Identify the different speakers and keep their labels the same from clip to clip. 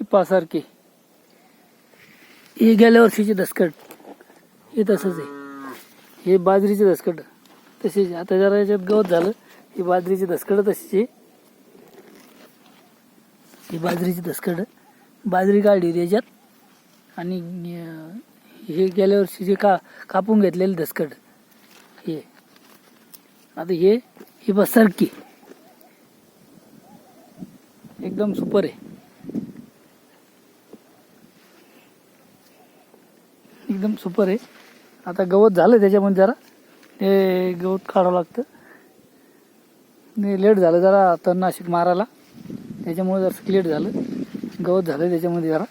Speaker 1: टिपासारखे. हे गेल्या वर्षीचे दसकट हे तसंच आहे. हे बाजरीचे दसकट तसेच. आता जरा याच्यात गवत झालं. ही बाजरीची दसकट तशीच आहे. ही बाजरीची दसकट बाजरी काढली त्याच्यात आणि हे गेल्या वर्षी जे कापून घेतलेले दसकट हे. आता ही बस सारखी एकदम सुपर आहे. एकदम सुपर आहे. आता गवत झालं त्याच्यामध्ये जरा ते गवत काढावं लागतं. लेट झालं जरा तणनाशक मारायला त्याच्यामुळे जरा लेट झालं. गवत झालं त्याच्यामध्ये जरा.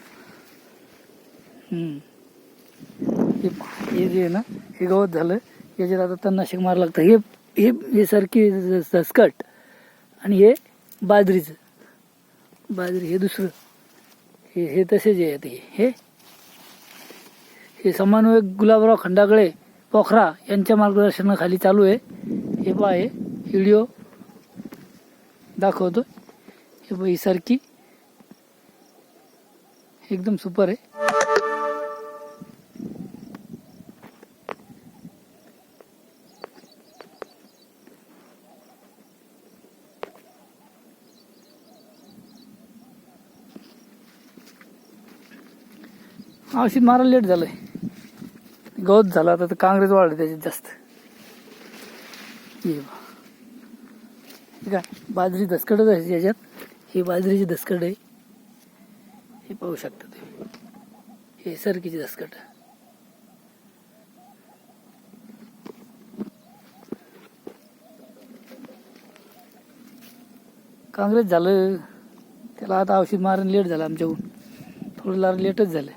Speaker 1: हे जे आहे ना हे गवत झालं याच्यात आता तणनाशक मारावं लागतं. हे सारखी दसकट आणि हे बाजरीचं बाजरी हे दुसरं हे तसेच आहे. आता हे समन्वयक गुलाबराव खंडागळे पोखरा यांच्या मार्गदर्शनाखाली चालू आहे. हे पहा हे व्हिडिओ दाखवतो. हे ही सारखी एकदम सुपर आहे. औषध मारायला लेट झालंय. गवत झालं आता तर काँग्रेस वाढलं त्याच्यात जास्त. हे काय बाजरी दसकडच आहे याच्यात. ही बाजरीची दसकड आहे. हे पाहू शकता तुम्ही. हे सरकीची दसकड. काँग्रेस झालं त्याला आता औषध मारून लेट झालं. आमच्याकडून थोडं लेटच झालं.